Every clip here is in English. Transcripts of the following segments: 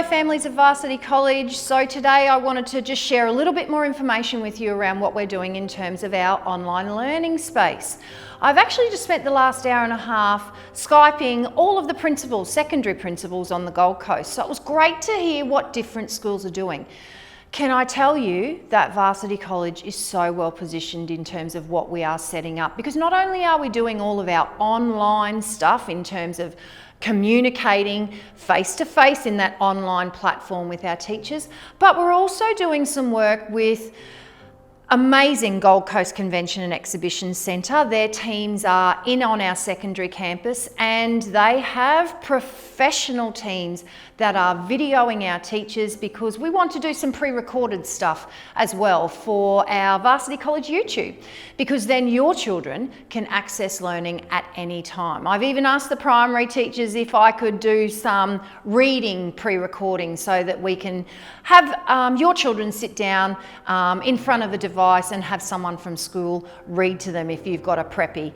Hello families of Varsity College. So today I wanted to just share a little bit more information with you around what we're doing in terms of our online learning space. I've actually just spent the last hour and a half Skyping all of the principals, secondary principals on the Gold Coast. So it was great to hear what different schools are doing. Can I tell you that Varsity College is so well positioned in terms of what we are setting up, because not only are we doing all of our online stuff in terms of communicating face-to-face in that online platform with our teachers, but we're also doing some work with amazing Gold Coast Convention and Exhibition Centre. Their teams are in on our secondary campus and they have professional teams that are videoing our teachers, because we want to do some pre-recorded stuff as well for our Varsity College YouTube, because then your children can access learning at any time. I've even asked the primary teachers if I could do some reading pre-recording so that we can have your children sit down in front of a device and have someone from school read to them if you've got a preppy.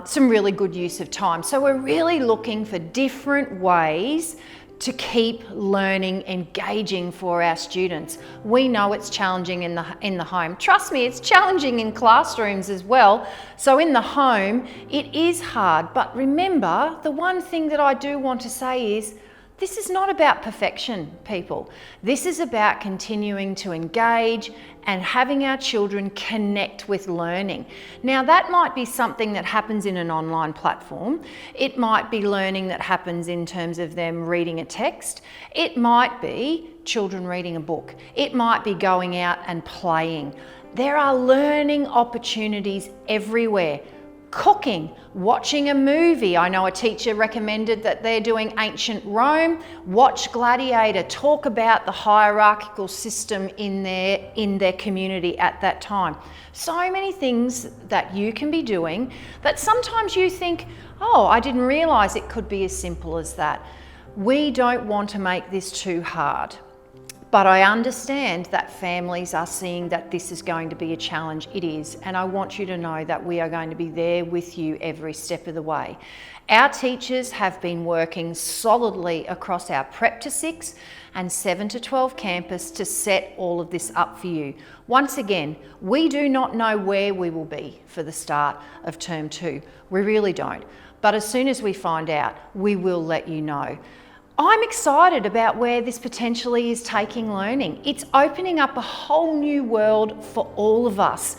Some really good use of time. So we're really looking for different ways to keep learning engaging for our students. We know it's challenging in the home. Trust me, it's challenging in classrooms as well. So in the home, it is hard. But remember, the one thing that I do want to say is, this is not about perfection, people. This is about continuing to engage and having our children connect with learning. Now, that might be something that happens in an online platform. It might be learning that happens in terms of them reading a text. It might be children reading a book. It might be going out and playing. There are learning opportunities everywhere. Cooking, watching a movie. I know a teacher recommended that they're doing ancient Rome. Watch Gladiator, talk about the hierarchical system in their community at that time. So many things that you can be doing that sometimes you think, oh, I didn't realise it could be as simple as that. We don't want to make this too hard. But I understand that families are seeing that this is going to be a challenge. It is. And I want you to know that we are going to be there with you every step of the way. Our teachers have been working solidly across our Prep to 6 and 7 to 12 campus to set all of this up for you. Once again, we do not know where we will be for the start of term 2. We really don't. But as soon as we find out, we will let you know. I'm excited about where this potentially is taking learning. It's opening up a whole new world for all of us.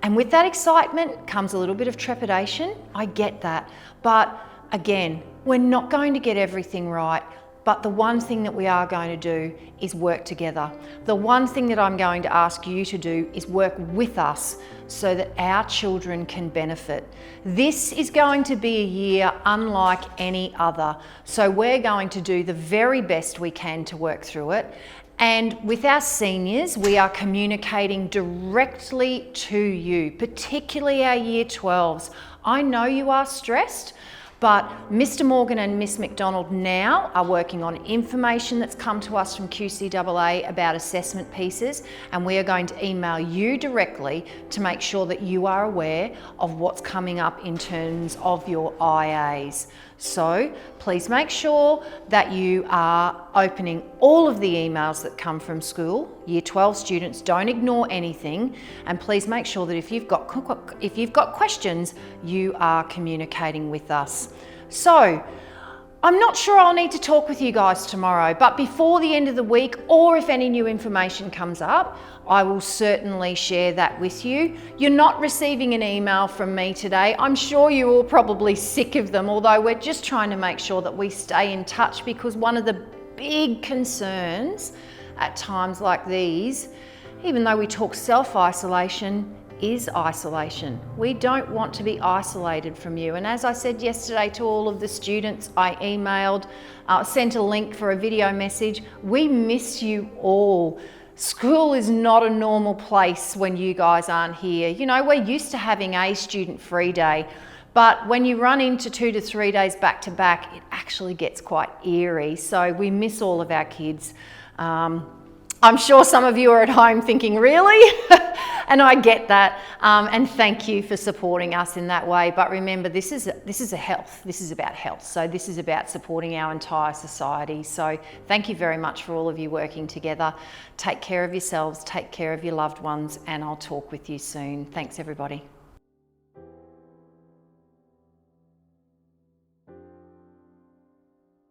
And with that excitement comes a little bit of trepidation. I get that. But again, we're not going to get everything right. But the one thing that we are going to do is work together. The one thing that I'm going to ask you to do is work with us so that our children can benefit. This is going to be a year unlike any other. So we're going to do the very best we can to work through it. And with our seniors, we are communicating directly to you, particularly our year 12s. I know you are stressed, but Mr. Morgan and Miss McDonald now are working on information that's come to us from QCAA about assessment pieces, and we are going to email you directly to make sure that you are aware of what's coming up in terms of your IAs. So please make sure that you are opening all of the emails that come from school. Year 12 students, don't ignore anything, and please make sure that if you've got questions, you are communicating with us. So I'm not sure I'll need to talk with you guys tomorrow, but before the end of the week, or if any new information comes up, I will certainly share that with you. You're not receiving an email from me today. I'm sure you're all probably sick of them, although we're just trying to make sure that we stay in touch, because one of the big concerns at times like these, even though we talk self-isolation, is isolation. We don't want to be isolated from you. And as I said yesterday to all of the students, I emailed, sent a link for a video message. We miss you all. School is not a normal place when you guys aren't here. You know, we're used to having a student-free day, but when you run into 2 to 3 days back to back, it actually gets quite eerie. So we miss all of our kids. I'm sure some of you are at home thinking, really? And I get that, and thank you for supporting us in that way. But remember, this is about health. So this is about supporting our entire society. So thank you very much for all of you working together. Take care of yourselves, take care of your loved ones, and I'll talk with you soon. Thanks, everybody.